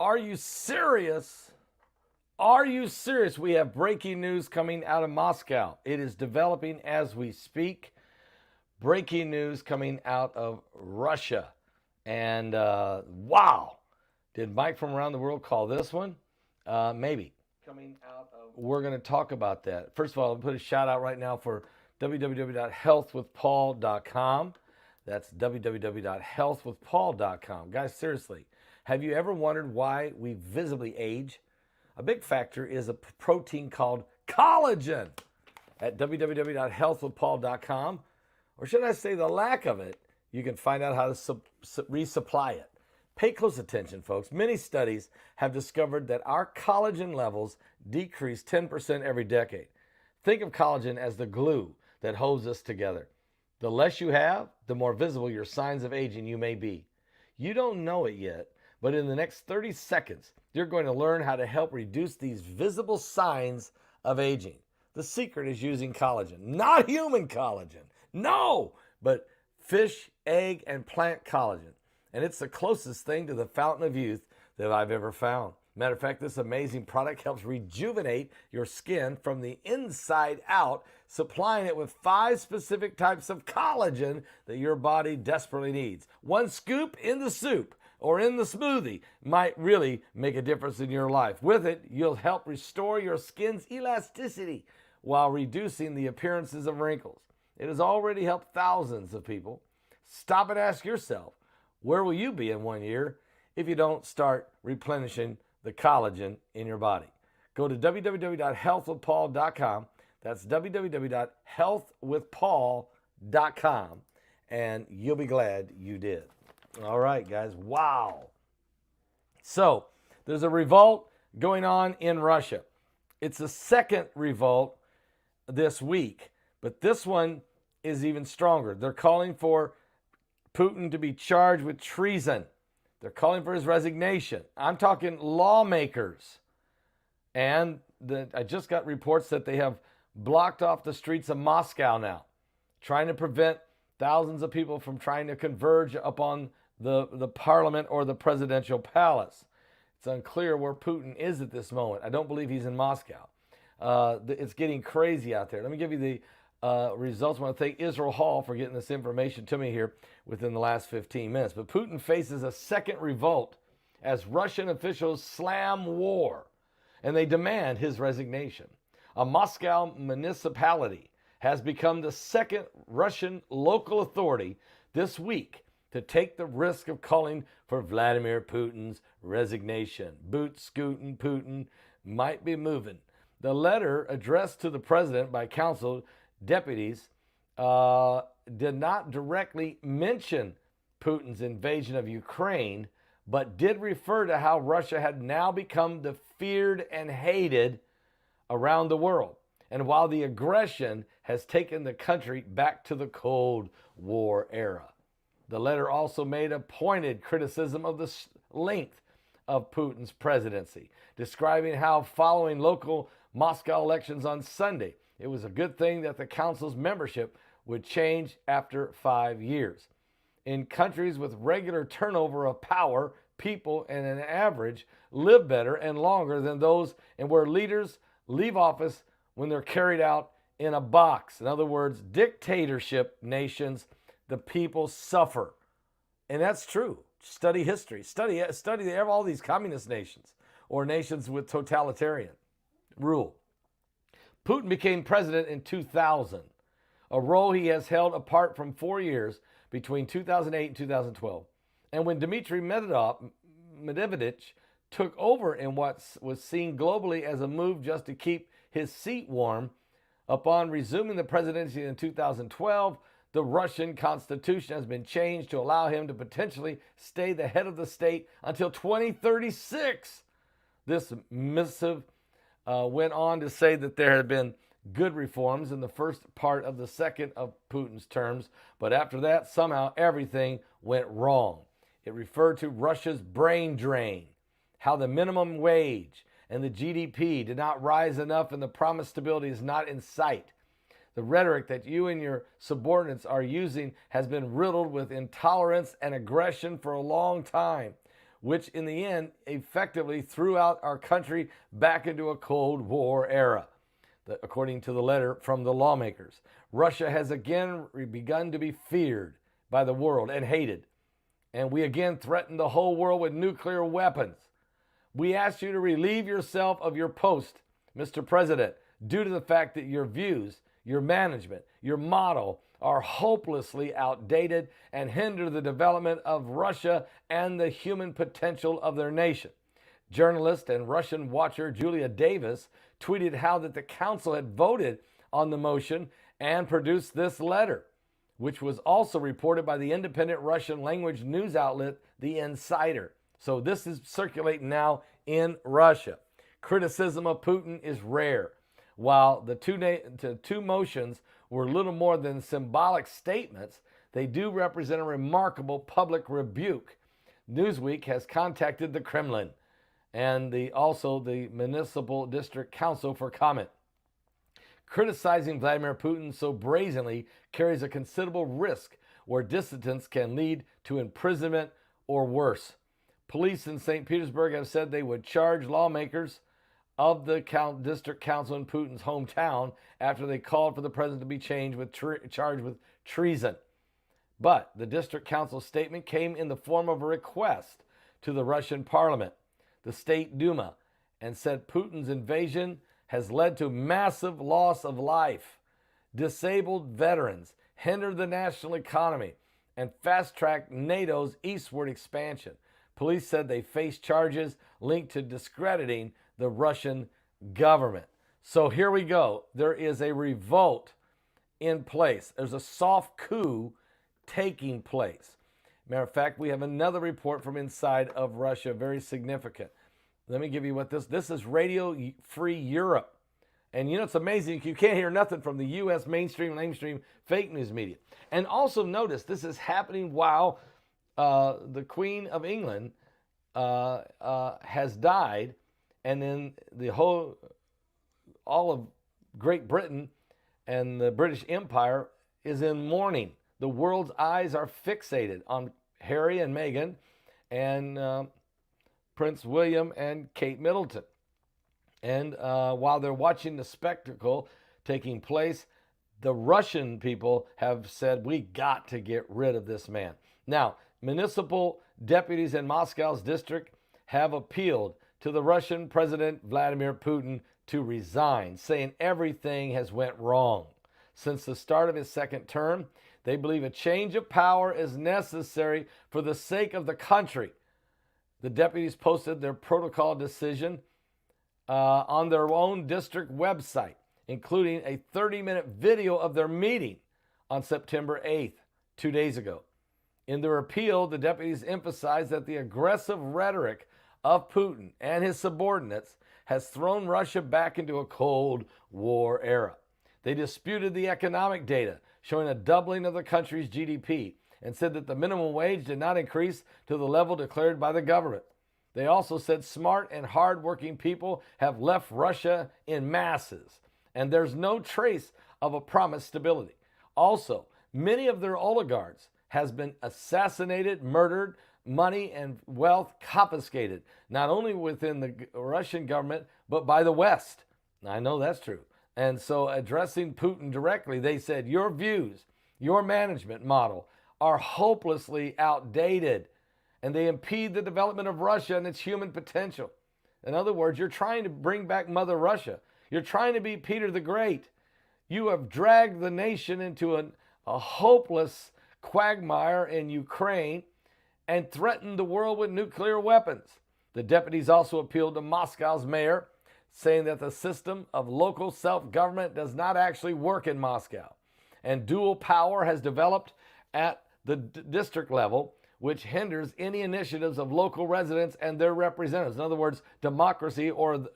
Are you serious? Are you serious? We have breaking news coming out of Moscow. It is developing as we speak. Breaking news coming out of Russia. And wow, did Mike from around the world call this one? Maybe. We're going to talk about that. First of all, I'll put a shout out right now for www.healthwithpaul.com. That's www.healthwithpaul.com. Guys, seriously, have you ever wondered why we visibly age? A big factor is a protein called collagen at www.healthwithpaul.com. Or should I say the lack of it, you can find out how to resupply it. Pay close attention, folks. Many studies have discovered that our collagen levels decrease 10% every decade. Think of collagen as the glue that holds us together. The less you have, the more visible your signs of aging you may be. You don't know it yet, but in the next 30 seconds, you're going to learn how to help reduce these visible signs of aging. The secret is using collagen, not human collagen. No, but fish, egg, and plant collagen. And it's the closest thing to the fountain of youth that I've ever found. Matter of fact, this amazing product helps rejuvenate your skin from the inside out, supplying it with 5 specific types of collagen that your body desperately needs. 1 scoop in the soup or in the smoothie might really make a difference in your life. With it, you'll help restore your skin's elasticity while reducing the appearances of wrinkles. It has already helped thousands of people. Stop and ask yourself, where will you be in 1 year if you don't start replenishing the collagen in your body? Go to www.healthwithpaul.com. That's www.healthwithpaul.com, and you'll be glad you did. All right, guys. Wow. So there's a revolt going on in Russia. It's the second revolt this week, but this one is even stronger. They're calling for Putin to be charged with treason. They're calling for his resignation. I'm talking lawmakers. And I just got reports that they have blocked off the streets of Moscow now, trying to prevent thousands of people from trying to converge upon the parliament or the presidential palace. It's unclear where Putin is at this moment. I don't believe he's in Moscow. It's getting crazy out there. Let me give you the results. I want to thank Israel Hall for getting this information to me here within the last 15 minutes. But Putin faces a second revolt as Russian officials slam war, and they demand his resignation. A Moscow municipality has become the second Russian local authority this week to take the risk of calling for Vladimir Putin's resignation. Boot scooting Putin might be moving. The letter addressed to the president by council deputies did not directly mention Putin's invasion of Ukraine, but did refer to how Russia had now become the feared and hated around the world. And while the aggression has taken the country back to the Cold War era. The letter also made a pointed criticism of the length of Putin's presidency, describing how following local Moscow elections on Sunday, it was a good thing that the council's membership would change after 5 years. In countries with regular turnover of power, people on an average live better and longer than those and where leaders leave office when they're carried out in a box. In other words, dictatorship nations, the people suffer. And that's true. Study history. Study all these communist nations or nations with totalitarian rule. Putin became president in 2000, a role he has held apart from 4 years between 2008 and 2012. And when Dmitry Medvedev took over in what was seen globally as a move just to keep his seat warm, upon resuming the presidency in 2012, the Russian constitution has been changed to allow him to potentially stay the head of the state until 2036. This missive went on to say that there had been good reforms in the first part of the second of Putin's terms, but after that, somehow everything went wrong. It referred to Russia's brain drain, how the minimum wage and the GDP did not rise enough and the promised stability is not in sight. The rhetoric that you and your subordinates are using has been riddled with intolerance and aggression for a long time. which in the end effectively threw out our country back into a Cold War era. According to the letter from the lawmakers, Russia has again begun to be feared by the world and hated. And we again threaten the whole world with nuclear weapons. We ask you to relieve yourself of your post, Mr. President, due to the fact that your views, your management, your model are hopelessly outdated and hinder the development of Russia and the human potential of their nation. Journalist and Russian watcher Julia Davis tweeted how that the council had voted on the motion and produced this letter, which was also reported by the independent Russian language news outlet, The Insider. So this is circulating now in Russia. Criticism of Putin is rare. While the two motions were little more than symbolic statements, they do represent a remarkable public rebuke. Newsweek has contacted the Kremlin and also the Municipal District Council for comment. Criticizing Vladimir Putin so brazenly carries a considerable risk where dissidents can lead to imprisonment or worse. Police in St. Petersburg have said they would charge lawmakers of the district council in Putin's hometown after they called for the president to be charged with treason. But the district council statement came in the form of a request to the Russian parliament, the State Duma, and said Putin's invasion has led to massive loss of life, disabled veterans, hindered the national economy, and fast-tracked NATO's eastward expansion. Police said they face charges linked to discrediting the Russian government. So here we go. There is a revolt in place. There's a soft coup taking place. Matter of fact, we have another report from inside of Russia, very significant. Let me give you what this is Radio Free Europe. And you know, it's amazing. You can't hear nothing from the U.S. mainstream fake news media. And also notice this is happening while the Queen of England has died, and then all of Great Britain and the British Empire is in mourning. The world's eyes are fixated on Harry and Meghan and Prince William and Kate Middleton. And while they're watching the spectacle taking place, the Russian people have said, we got to get rid of this man. Now, municipal deputies in Moscow's district have appealed to the Russian President Vladimir Putin to resign, saying everything has went wrong. Since the start of his second term, they believe a change of power is necessary for the sake of the country. The deputies posted their protocol decision on their own district website, including a 30-minute video of their meeting on September 8th, 2 days ago. In their appeal, the deputies emphasized that the aggressive rhetoric of Putin and his subordinates has thrown Russia back into a Cold War era. They disputed the economic data showing a doubling of the country's GDP and said that the minimum wage did not increase to the level declared by the government. They also said smart and hard-working people have left Russia in masses, and there's no trace of a promised stability. Also, many of their oligarchs has been assassinated, murdered, money and wealth confiscated, not only within the Russian government, but by the West. I know that's true. And so addressing Putin directly, they said, your views, your management model are hopelessly outdated, and they impede the development of Russia and its human potential. In other words, you're trying to bring back Mother Russia. You're trying to be Peter the Great. You have dragged the nation into a hopeless quagmire in Ukraine and threatened the world with nuclear weapons. The deputies also appealed to Moscow's mayor, saying that the system of local self-government does not actually work in Moscow, and dual power has developed at the district level, which hinders any initiatives of local residents and their representatives. In other words, democracy, or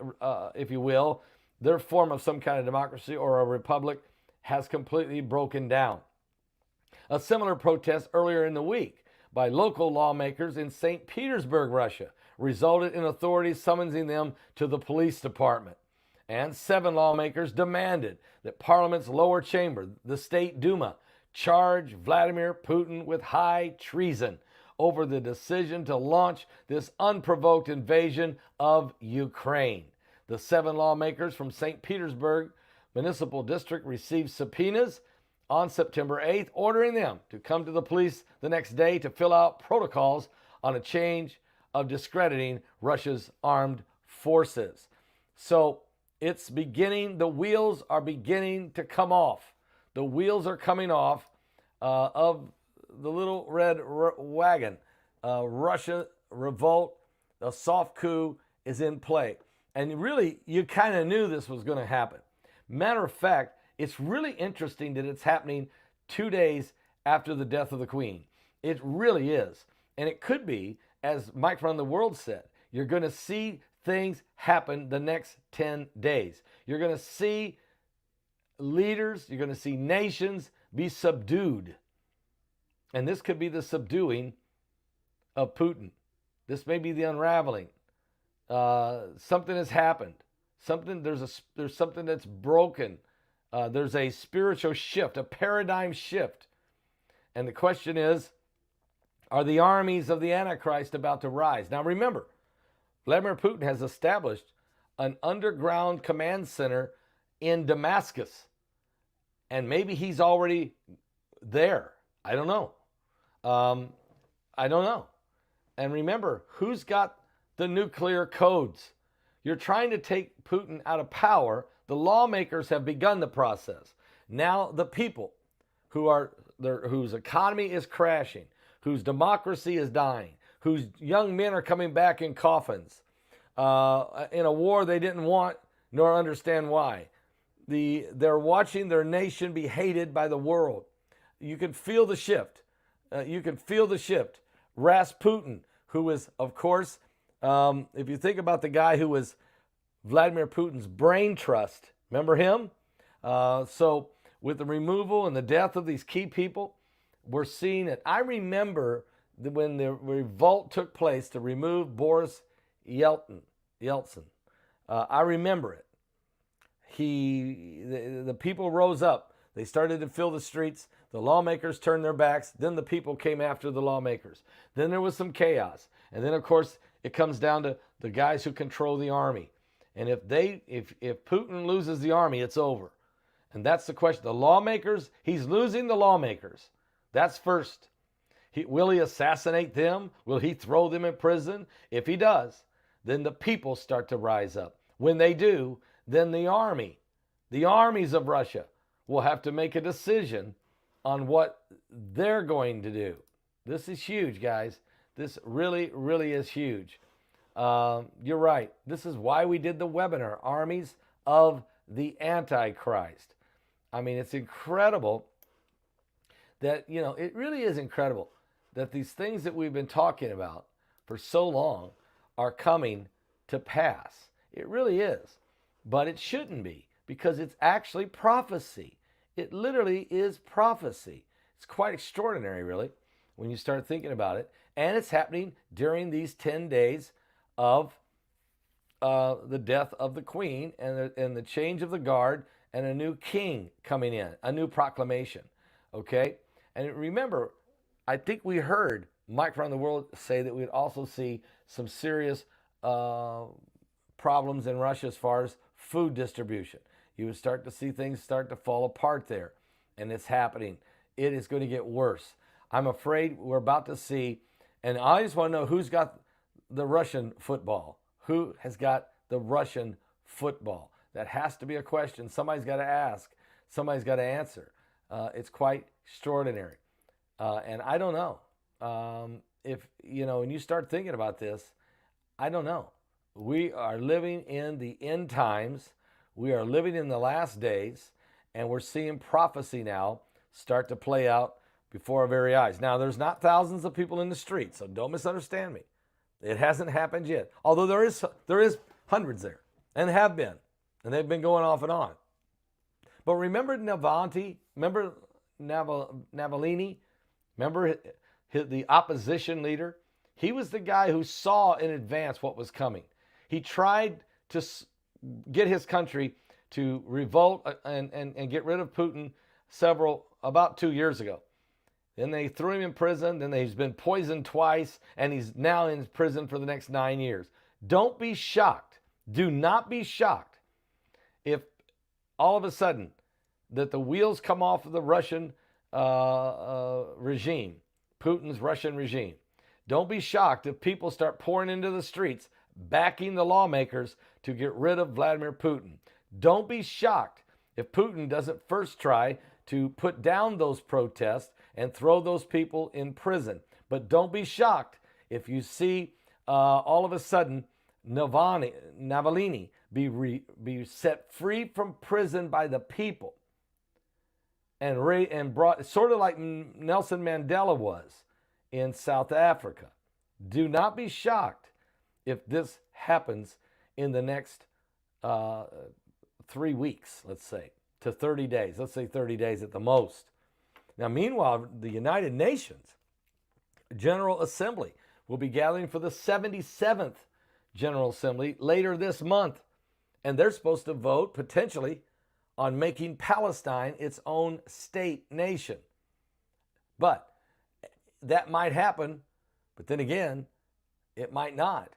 if you will, their form of some kind of democracy or a republic has completely broken down. A similar protest earlier in the week by local lawmakers in St. Petersburg, Russia, resulted in authorities summoning them to the police department. And 7 lawmakers demanded that Parliament's lower chamber, the State Duma, charge Vladimir Putin with high treason over the decision to launch this unprovoked invasion of Ukraine. The 7 lawmakers from St. Petersburg Municipal District received subpoenas on September 8th, ordering them to come to the police the next day to fill out protocols on a change of discrediting Russia's armed forces. So it's beginning, the wheels are beginning to come off. The wheels are coming off of the little red wagon. Russia revolt, the soft coup is in play. And really, you kind of knew this was going to happen. Matter of fact, it's really interesting that it's happening 2 days after the death of the Queen. It really is. And it could be, as Mike from the World said, you're going to see things happen the next 10 days. You're going to see leaders, you're going to see nations be subdued. And this could be the subduing of Putin. This may be the unraveling. Something has happened. There's something that's broken. There's a spiritual shift, a paradigm shift. And the question is, are the armies of the Antichrist about to rise? Now remember, Vladimir Putin has established an underground command center in Damascus. And maybe he's already there. I don't know. I don't know. And remember, who's got the nuclear codes? You're trying to take Putin out of power. The lawmakers have begun the process. Now the people whose economy is crashing, whose democracy is dying, whose young men are coming back in coffins, in a war they didn't want nor understand why. They're watching their nation be hated by the world. You can feel the shift. You can feel the shift. Rasputin, who is, of course, if you think about the guy who was Vladimir Putin's brain trust, remember him? So with the removal and the death of these key people, we're seeing it. I remember when the revolt took place to remove Boris Yeltsin. I remember it. The people rose up. They started to fill the streets. The lawmakers turned their backs. Then the people came after the lawmakers. Then there was some chaos. And then, of course, it comes down to the guys who control the army. And if Putin loses the army, it's over. And that's the question. The lawmakers, he's losing the lawmakers. That's first. Will he assassinate them? Will he throw them in prison? If he does, then the people start to rise up. When they do, then the armies of Russia will have to make a decision on what they're going to do. This is huge, guys. This really, really is huge. You're right. This is why we did the webinar, Armies of the Antichrist. I mean, it's incredible that, it really is incredible that these things that we've been talking about for so long are coming to pass. It really is. But it shouldn't be, because it's actually prophecy. It literally is prophecy. It's quite extraordinary, really, when you start thinking about it. And it's happening during these 10 days of the death of the Queen and the change of the guard and a new king coming in, a new proclamation. Okay? And remember, I think we heard Mike around the world say that we'd also see some serious problems in Russia as far as food distribution. You would start to see things start to fall apart there. And it's happening. It is going to get worse. I'm afraid we're about to see, and I just want to know who's got the Russian football. Who has got the Russian football? That has to be a question. Somebody's got to ask. Somebody's got to answer. It's quite extraordinary. And I don't know. If, when you start thinking about this, I don't know. We are living in the end times. We are living in the last days, and we're seeing prophecy now start to play out before our very eyes. Now, there's not thousands of people in the streets, so don't misunderstand me. It hasn't happened yet. Although there is hundreds there, and have been, and they've been going off and on. But remember Navalny? Remember Navalny? Remember the opposition leader? He was the guy who saw in advance what was coming. He tried to get his country to revolt and get rid of Putin about 2 years ago. Then they threw him in prison. Then he's been poisoned twice, and he's now in prison for the next 9 years. Don't be shocked. Do not be shocked if all of a sudden that the wheels come off of the Russian regime, Putin's Russian regime. Don't be shocked if people start pouring into the streets, backing the lawmakers to get rid of Vladimir Putin. Don't be shocked if Putin doesn't first try to put down those protests and throw those people in prison. But don't be shocked if you see all of a sudden Navalny be set free from prison by the people and brought, sort of like Nelson Mandela was in South Africa. Do not be shocked if this happens in the next 3 weeks, let's say, to 30 days. Let's say 30 days at the most. Now, meanwhile, the United Nations General Assembly will be gathering for the 77th General Assembly later this month. And they're supposed to vote, potentially, on making Palestine its own state nation. But that might happen, but then again, it might not,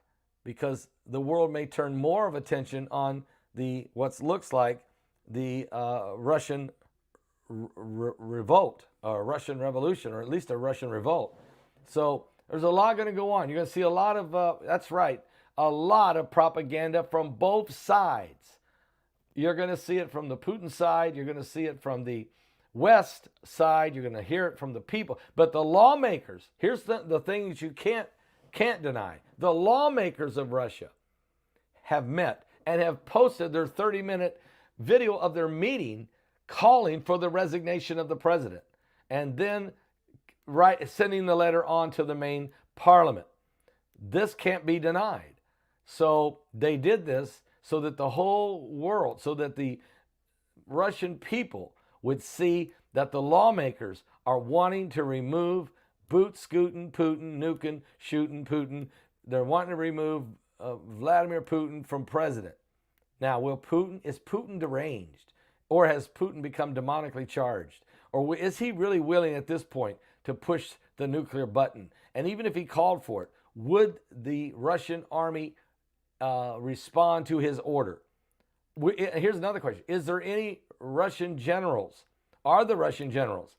because the world may turn more of attention on what looks like the Russian revolt, or Russian revolution, or at least a Russian revolt. So there's a lot going to go on. You're going to see a lot of, that's right, a lot of propaganda from both sides. You're going to see it from the Putin side. You're going to see it from the West side. You're going to hear it from the people. But the lawmakers, here's the thing that you can't deny. The lawmakers of Russia have met and have posted their 30-minute video of their meeting calling for the resignation of the president, and then sending the letter on to the main parliament. This can't be denied. So they did this so that the whole world, so that the Russian people would see that the lawmakers are wanting to remove scooting Putin, nuking, shooting Putin. They're wanting to remove Vladimir Putin from president. Now, is Putin deranged? Or has Putin become demonically charged? Or is he really willing at this point to push the nuclear button? And even if he called for it, would the Russian army respond to his order? Here's another question. Is there any Russian generals? Are the Russian generals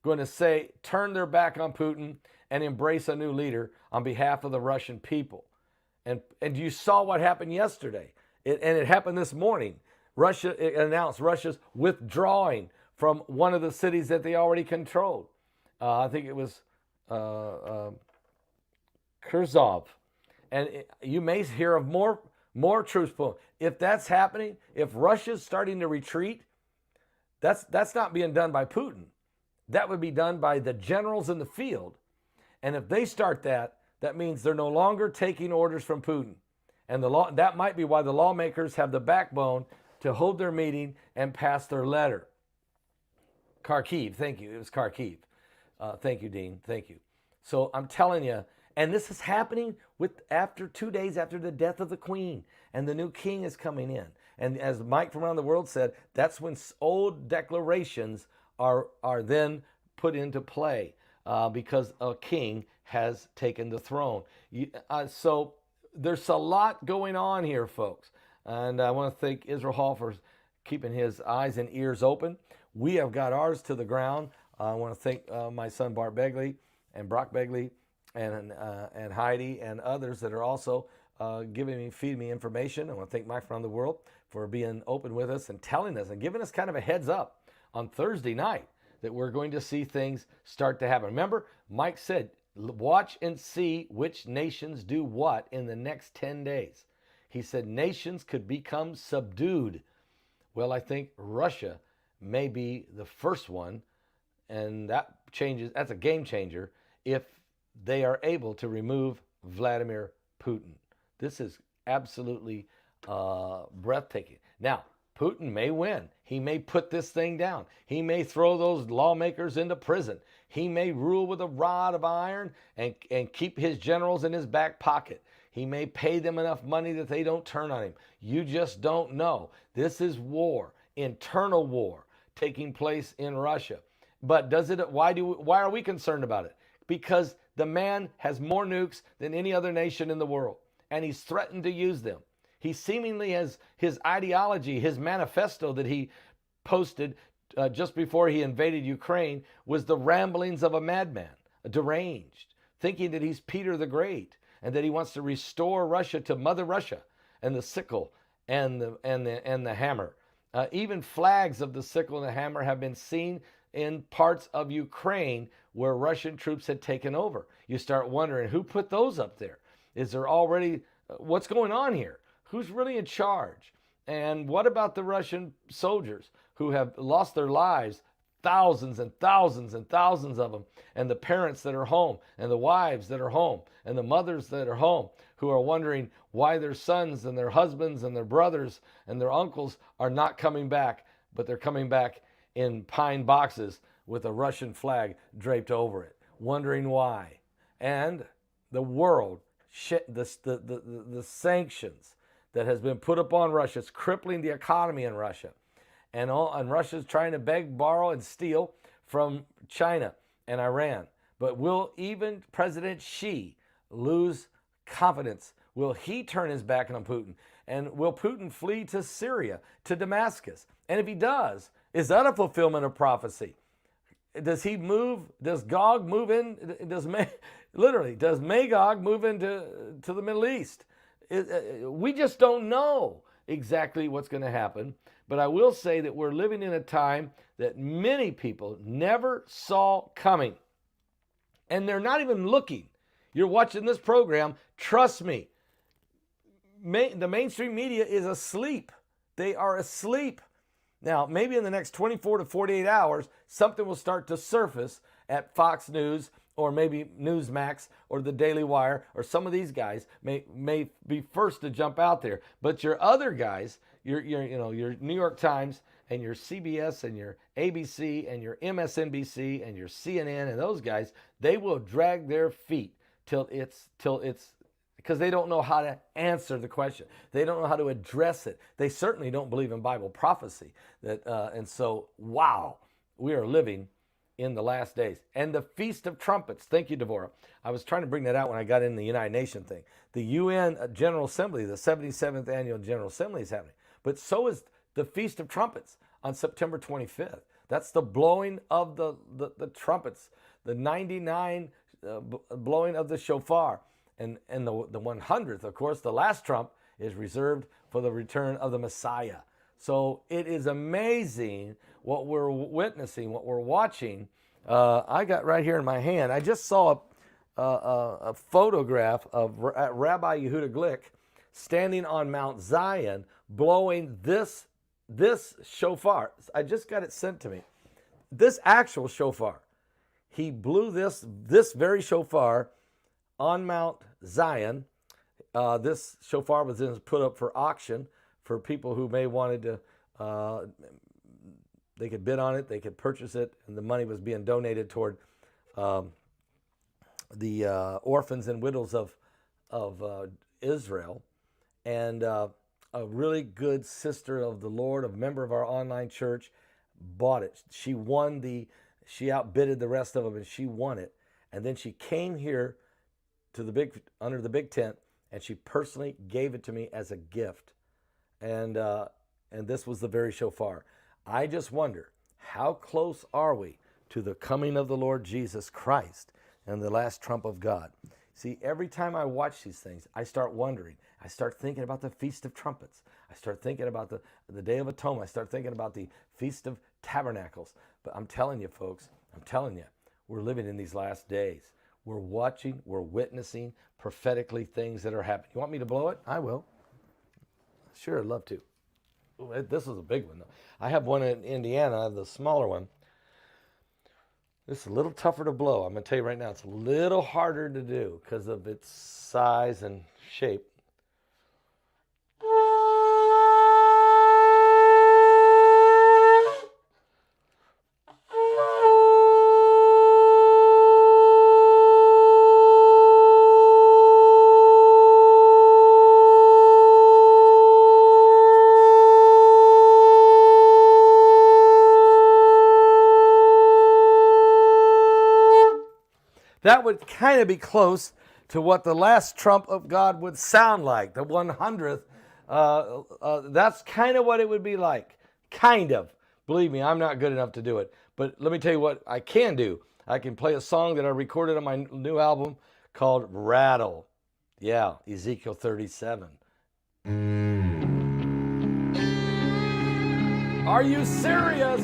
going to say, turn their back on Putin and embrace a new leader on behalf of the Russian people? And you saw what happened yesterday. It happened this morning. Russia announced Russia's withdrawing from one of the cities that they already controlled. I think it was Kherson. And you may hear of more troops pulling. If that's happening, if Russia's starting to retreat, that's not being done by Putin. That would be done by the generals in the field. And if they start that means they're no longer taking orders from Putin. And that might be why the lawmakers have the backbone to hold their meeting and pass their letter. Kharkiv, thank you. It was Kharkiv. Thank you, Dean. Thank you. So I'm telling you, and this is happening after 2 days after the death of the Queen, and the new king is coming in. And as Mike from around the world said, that's when old declarations are then put into play because a king has taken the throne. So there's a lot going on here, folks. And I want to thank Israel Hall for keeping his eyes and ears open. We have got ours to the ground. I want to thank my son Bart Begley and Brock Begley and Heidi and others that are also feeding me information. I want to thank Mike from around the world for being open with us and telling us and giving us kind of a heads up on Thursday night that we're going to see things start to happen. Remember, Mike said, watch and see which nations do what in the next 10 days. He said nations could become subdued. Well, I think Russia may be the first one, and that's a game changer if they are able to remove Vladimir Putin. This is absolutely breathtaking. Now, Putin may win. He may put this thing down. He may throw those lawmakers into prison. He may rule with a rod of iron and keep his generals in his back pocket. He may pay them enough money that they don't turn on him. You just don't know. This is war, internal war, taking place in Russia. But does it? Why are we concerned about it? Because the man has more nukes than any other nation in the world, and he's threatened to use them. He seemingly has his ideology, his manifesto that he posted just before he invaded Ukraine was the ramblings of a madman, a deranged, thinking that he's Peter the Great and that he wants to restore Russia to Mother Russia and the sickle and the hammer. Even flags of the sickle and the hammer have been seen in parts of Ukraine where Russian troops had taken over. You start wondering, who put those up there? Is there already, what's going on here? Who's really in charge? And what about the Russian soldiers who have lost their lives, thousands and thousands and thousands of them, and the parents that are home, and the wives that are home, and the mothers that are home, who are wondering why their sons and their husbands and their brothers and their uncles are not coming back, but they're coming back in pine boxes with a Russian flag draped over it, wondering why. And the world, the sanctions that has been put upon Russia, it's crippling the economy in Russia. And Russia's trying to beg, borrow, and steal from China and Iran. But will even President Xi lose confidence? Will he turn his back on Putin? And will Putin flee to Syria, to Damascus? And if he does, is that a fulfillment of prophecy? Does he move? Does Gog move in? Does Magog move into the Middle East? We just don't know exactly what's going to happen. But I will say that we're living in a time that many people never saw coming. And they're not even looking. You're watching this program. Trust me. The mainstream media is asleep. They are asleep. Now, maybe in the next 24 to 48 hours, something will start to surface at Fox News or maybe Newsmax or the Daily Wire, or some of these guys may be first to jump out there. But your other guys, your New York Times and your CBS and your ABC and your MSNBC and your CNN and those guys, they will drag their feet till it's because they don't know how to answer the question. They don't know how to address it. They certainly don't believe in Bible prophecy. And so, wow, we are living in the last days. And the Feast of Trumpets. Thank you, Devorah. I was trying to bring that out when I got in the United Nations thing. The UN General Assembly, the 77th Annual General Assembly is happening. But so is the Feast of Trumpets on September 25th. That's the blowing of the trumpets, the 99 blowing of the shofar. And the 100th, of course, the last trump is reserved for the return of the Messiah. So it is amazing what we're witnessing, what we're watching. I got right here in my hand, I just saw a photograph of Rabbi Yehuda Glick standing on Mount Zion blowing this shofar. I just got it sent to me. This actual shofar. He blew this very shofar on Mount Zion. This shofar was then put up for auction for people who may wanted to, they could bid on it, they could purchase it, and the money was being donated toward the orphans and widows of Israel. And a really good sister of the Lord, a member of our online church, bought it. She she outbidded the rest of them, and she won it. And then she came here to under the big tent, and she personally gave it to me as a gift. And this was the very shofar. I just wonder, how close are we to the coming of the Lord Jesus Christ and the last trump of God? See, every time I watch these things, I start wondering. I start thinking about the Feast of Trumpets. I start thinking about the Day of Atonement. I start thinking about the Feast of Tabernacles. But I'm telling you, folks, we're living in these last days. We're watching, we're witnessing prophetically things that are happening. You want me to blow it? I will. Sure, I'd love to. This is a big one, though. I have one in Indiana, I have the smaller one. This is a little tougher to blow. I'm going to tell you right now, it's a little harder to do because of its size and shape. that would kind of be close to what the last trump of God would sound like, the 100th. That's kind of what it would be like. Kind of. Believe me, I'm not good enough to do it. But let me tell you what I can do. I can play a song that I recorded on my new album called Rattle. Yeah, Ezekiel 37. Are you serious?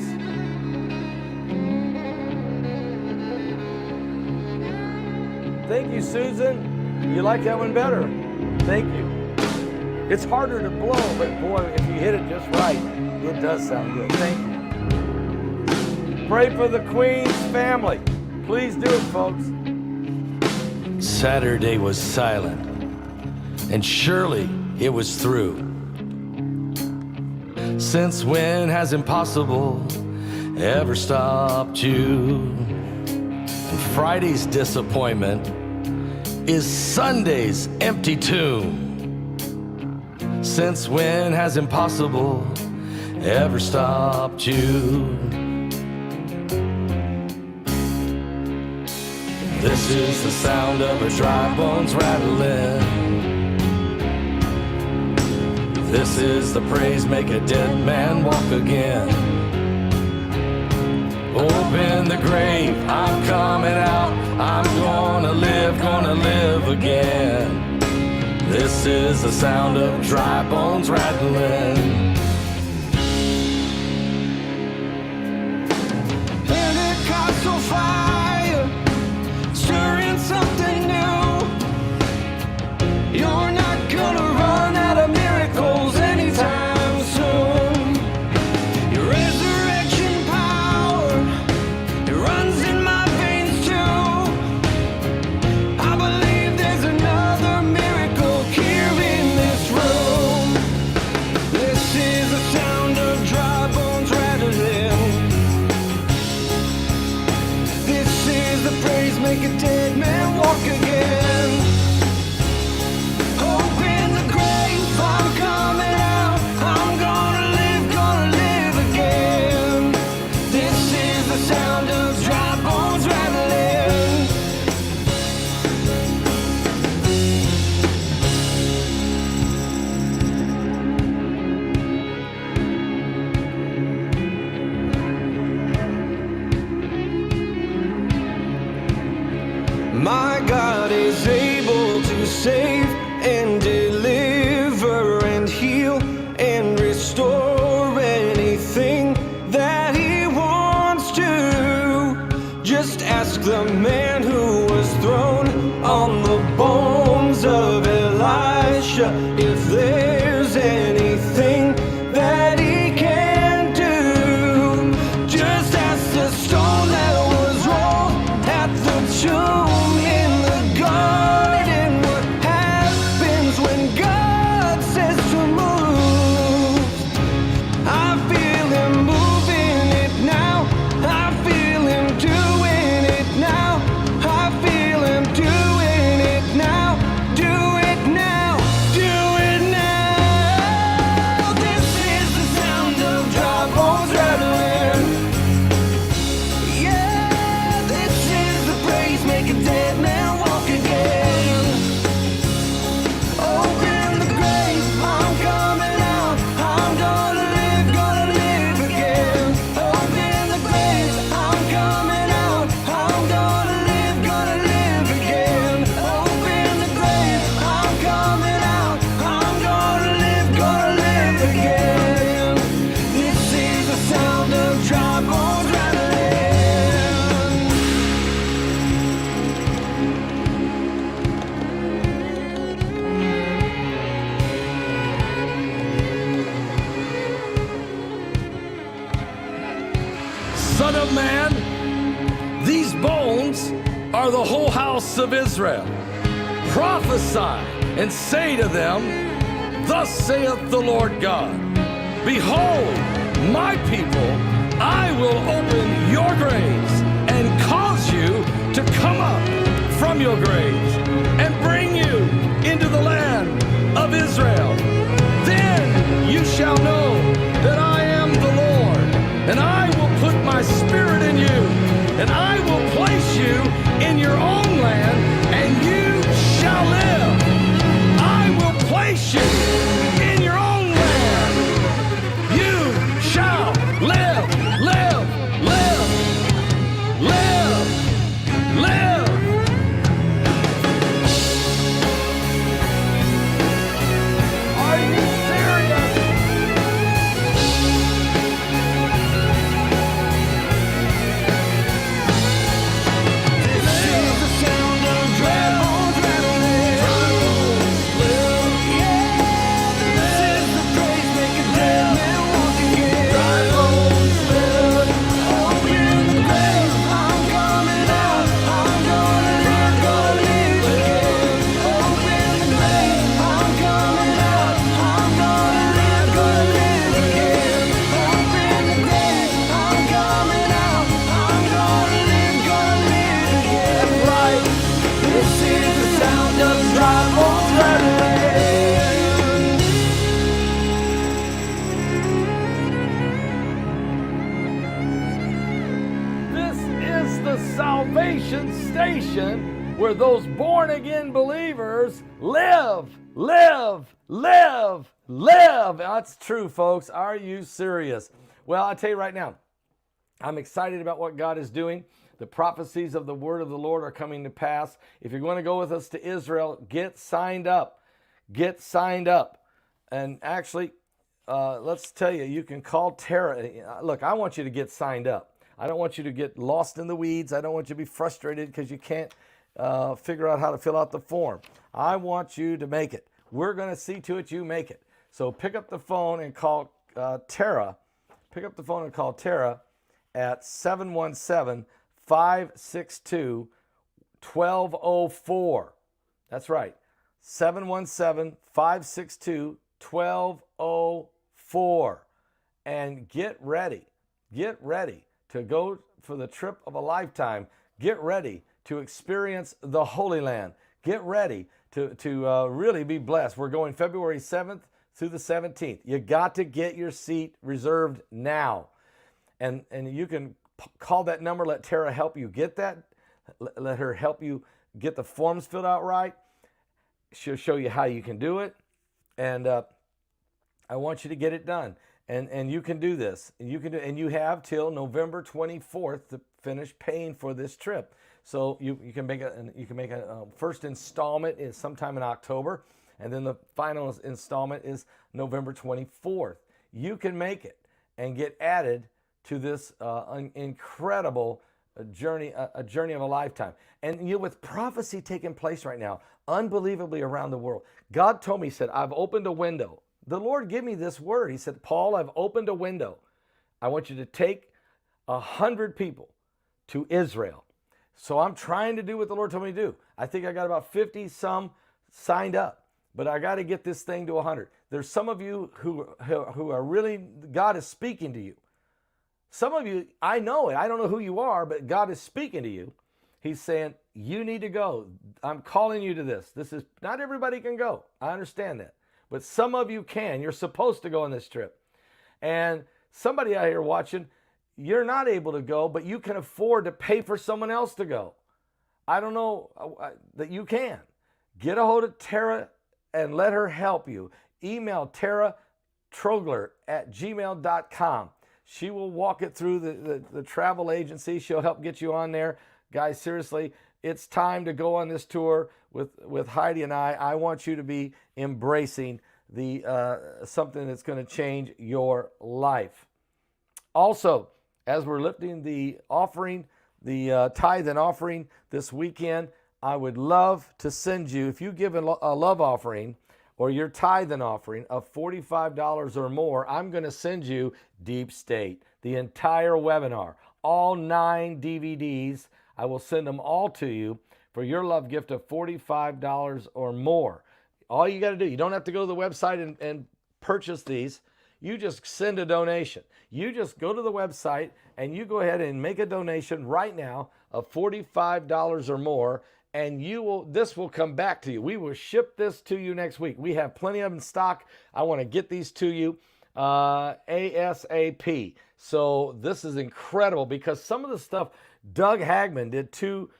Thank you, Susan. You like that one better? Thank you. It's harder to blow, but boy, if you hit it just right, it does sound good. Thank you. Pray for the Queen's family. Please do it, folks. Saturday was silent, and surely it was through. Since when has impossible ever stopped you? And Friday's disappointment is Sunday's empty tomb. Since when has impossible ever stopped you? This is the sound of a dry bones rattling. This is the praise make a dead man walk again. Open the grave, I'm coming out. I'm gonna live again. This is the sound of dry bones rattling. Pentecostal fire, stirring something new. You're not gonna run out of miracles anytime soon. Your resurrection power, it runs in my veins too. I believe there's another miracle here in this room. This is the sound of dry bones rattling. This is the praise make a dead man walk again. Open the grave, I'm coming out. I'm gonna live again. This is the sound of dry bones rattling. My God is able to save and deliver and heal and restore anything that He wants to. Just ask the man who was thrown on the bones of Elisha if there's anything that he can do. Just ask the stone that was rolled at the tomb in the garden what happens when God says to move. I feel Him moving it now. I feel Him doing it now. I feel Him doing it now. Do it now. Do it now. This is the sound of dry bones rattling. Yeah, this is the praise make a dead man walk again. Open the grave, I'm coming out. I'm gonna live again. Open the grave, I'm coming out. I'm gonna live again. Open the grave, I'm coming out. I'm gonna live again. This is the sound of dry bones rattling. Son of man, these bones are the whole house of Israel. Prophesy and say to them, thus saith the Lord God, behold, my people, I will open your graves and cause you to come up from your graves and bring you into the land of Israel. Then you shall know that I am the Lord, and I will put my spirit in you, and I will place you in your own where those born-again believers live, live, live, live. That's true, folks. Are you serious? Well, I'll tell you right now, I'm excited about what God is doing. The prophecies of the word of the Lord are coming to pass. If you're going to go with us to Israel, get signed up. Get signed up. And actually, let's tell you, you can call Tara. Look, I want you to get signed up. I don't want you to get lost in the weeds. I don't want you to be frustrated because you can't figure out how to fill out the form. I want you to make it. We're going to see to it you make it. So pick up the phone and call Tara. Pick up the phone and call Tara at 717-562-1204. That's right. 717-562-1204. And get ready. Get ready to go for the trip of a lifetime. Get ready to experience the Holy Land. Get ready to really be blessed. We're going February 7th through the 17th. You got to get your seat reserved now. And you can call that number. Let Tara help you get that. Let her help you get the forms filled out right. She'll show you how you can do it. And I want you to get it done. And you can do this. And you have till November 24th to finish paying for this trip. So you can make a first installment is sometime in October, and then the final installment is November 24th. You can make it and get added to this incredible journey, a journey of a lifetime. And with prophecy taking place right now, unbelievably around the world, God told me, He said, I've opened a window. The Lord gave me this word. He said, Paul, I've opened a window. I want you to take 100 people to Israel. So I'm trying to do what the Lord told me to do. I think I got about 50 some signed up, but I got to get this thing to 100. There's some of you who are really, God is speaking to you. Some of you, I know it. I don't know who you are, but God is speaking to you. He's saying, you need to go. I'm calling you to this. This is, not everybody can go. I understand that. But some of you can. You're supposed to go on this trip. And somebody out here watching, you're not able to go, but you can afford to pay for someone else to go. I don't know that you can. Get a hold of Tara and let her help you. Email Tara Trogler@gmail.com. She will walk it through the travel agency. She'll help get you on there. Guys, seriously, it's time to go on this tour with Heidi and I. I want you to be embracing something that's going to change your life. Also, as we're lifting the offering, the tithe and offering this weekend, I would love to send you, if you give a love offering or your tithe and offering of $45 or more, I'm going to send you Deep State, the entire webinar, all 9 DVDs. I will send them all to you for your love gift of $45 or more. All you got to do, you don't have to go to the website and purchase these. You just send a donation. You just go to the website and you go ahead and make a donation right now of $45 or more, and this will come back to you. We will ship this to you next week. We have plenty of them in stock. I want to get these to you ASAP. So this is incredible because some of the stuff Doug Hagman did, two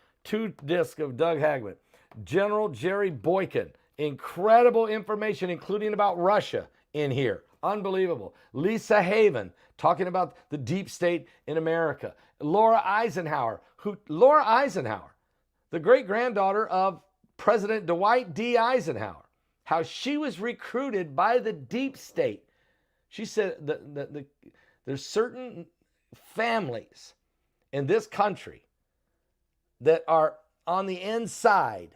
discs of Doug Hagman. General Jerry Boykin, incredible information, including about Russia in here. Unbelievable. Lisa Haven, talking about the deep state in America. Laura Eisenhower, the great-granddaughter of President Dwight D. Eisenhower, how she was recruited by the deep state. She said there's certain families in this country that are on the inside,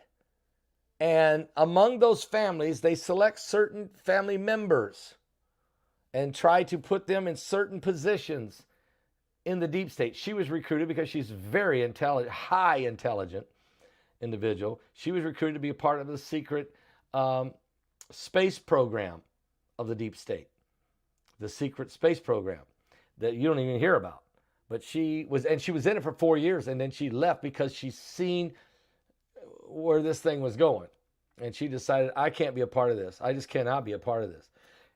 and among those families, they select certain family members and try to put them in certain positions in the deep state. She was recruited because she's very intelligent, high intelligent individual. She was recruited to be a part of the secret space program of the deep state, the secret space program that you don't even hear about. But she was in it for 4 years, and then she left because she's seen where this thing was going. And she decided, I can't be a part of this. I just cannot be a part of this.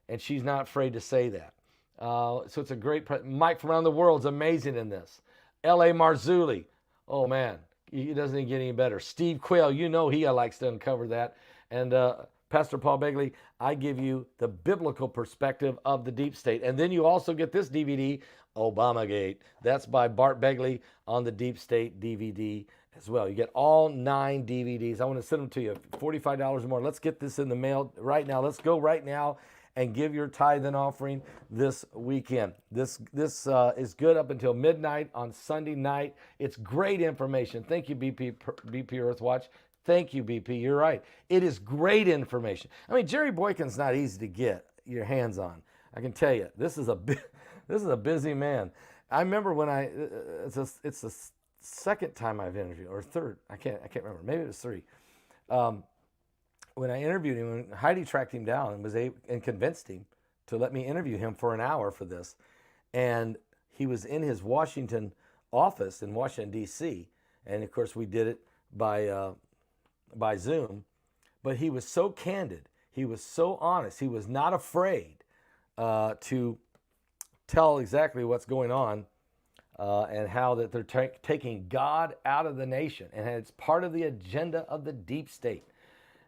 And she's not afraid to say that. So it's a great, Mike from around the world is amazing in this. L.A. Marzulli, oh man, it doesn't even get any better. Steve Quayle, you know he likes to uncover that. And Pastor Paul Begley, I give you the biblical perspective of the deep state. And then you also get this DVD, Obamagate. That's by Bart Begley on the Deep State DVD as well. You get all 9 DVDs. I want to send them to you, $45 or more. Let's get this in the mail right now. Let's go right now and give your tithe and offering this weekend. This is good up until midnight on Sunday night. It's great information. Thank you, BP Earthwatch. Thank you, BP. You're right. It is great information. I mean, Jerry Boykin's not easy to get your hands on. I can tell you, this is a busy man. I remember when it's the second time I've interviewed, or third. I can't remember. Maybe it was 3. When I interviewed him, Heidi tracked him down and convinced him to let me interview him for an hour for this. And he was in his Washington office in Washington, D.C. And of course, we did it by Zoom. But he was so candid. He was so honest. He was not afraid to tell exactly what's going on and how that they're taking God out of the nation. And it's part of the agenda of the deep state.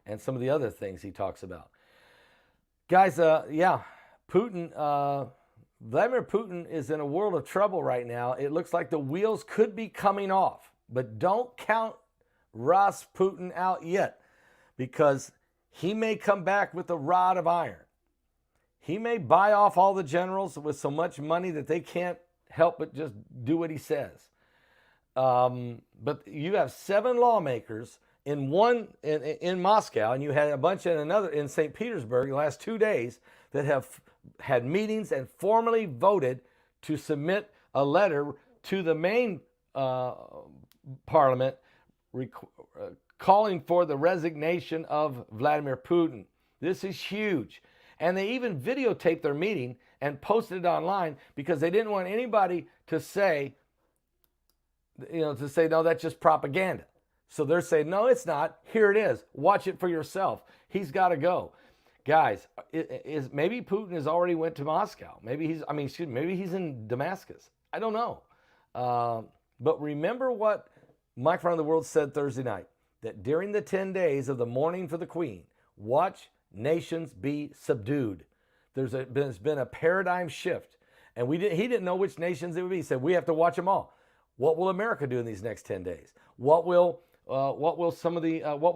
And some of the other things he talks about. Guys, Putin, Vladimir Putin is in a world of trouble right now. It looks like the wheels could be coming off. But don't count Putin out yet, because he may come back with a rod of iron. He may buy off all the generals with so much money that they can't help but just do what he says. But you have 7 lawmakers in Moscow, and you had a bunch in St. Petersburg the last 2 days that have had meetings and formally voted to submit a letter to the main parliament calling for the resignation of Vladimir Putin. This is huge. And they even videotaped their meeting and posted it online because they didn't want anybody to say, no, that's just propaganda. So they're saying, no, it's not. Here it is. Watch it for yourself. He's got to go. Guys, maybe Putin has already went to Moscow. Maybe he's in Damascus. I don't know. But remember what Mike Front of the World said Thursday night, that during the 10 days of the mourning for the Queen, watch nations be subdued. There's been a paradigm shift. And he didn't know which nations it would be. He said, we have to watch them all. What will America do in these next 10 days? What will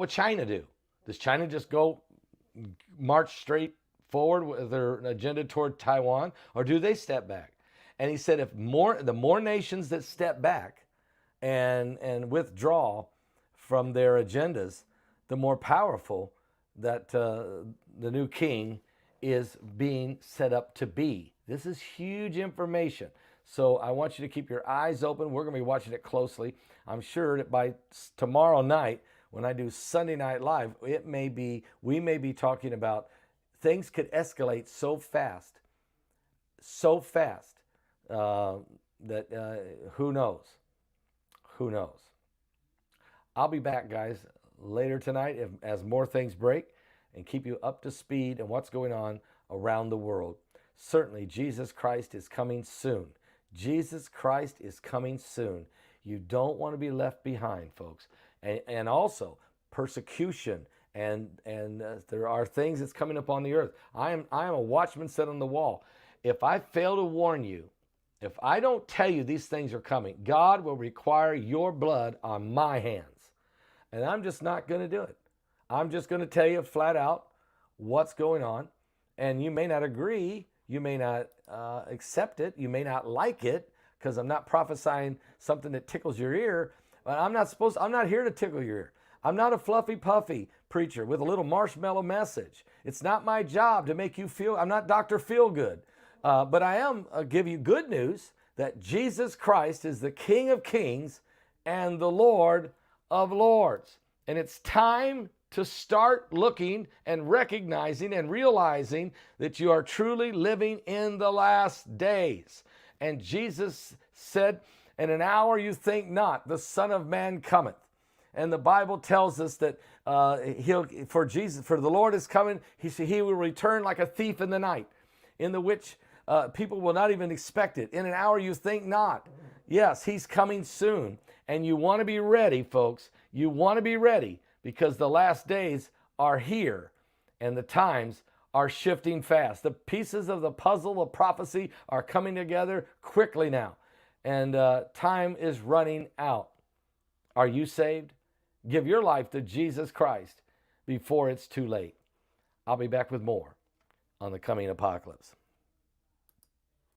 China do? Does China just go march straight forward with their agenda toward Taiwan, or do they step back? And he said, the more nations that step back and withdraw from their agendas, the more powerful that the new king is being set up to be. This is huge information. So I want you to keep your eyes open. We're going to be watching it closely. I'm sure that by tomorrow night, when I do Sunday Night Live, we may be talking about things could escalate so fast that who knows? Who knows? I'll be back, guys, later tonight as more things break and keep you up to speed on what's going on around the world. Certainly, Jesus Christ is coming soon. Jesus Christ is coming soon. You don't want to be left behind, folks. And also, persecution and there are things that's coming up on the earth. I am a watchman set on the wall. If I fail to warn you, if I don't tell you these things are coming, God will require your blood on my hands. And I'm just not going to do it. I'm just going to tell you flat out what's going on. And you may not agree. You may not accept it. You may not like it, because I'm not prophesying something that tickles your ear. But I'm not here to tickle your ear. I'm not a fluffy puffy preacher with a little marshmallow message. It's not my job to make you feel. I'm not Dr. Feelgood. But I am give you good news that Jesus Christ is the King of Kings and the Lord of Lords. And it's time to start looking and recognizing and realizing that you are truly living in the last days. And Jesus said, in an hour you think not, the Son of Man cometh. And the Bible tells us that for the Lord is coming, he will return like a thief in the night, in the which people will not even expect it. In an hour you think not. Yes, he's coming soon. And you want to be ready, folks. You want to be ready because the last days are here and the times are shifting fast. The pieces of the puzzle of prophecy are coming together quickly now. And time is running out. Are you saved? Give your life to Jesus Christ before it's too late. I'll be back with more on the coming apocalypse.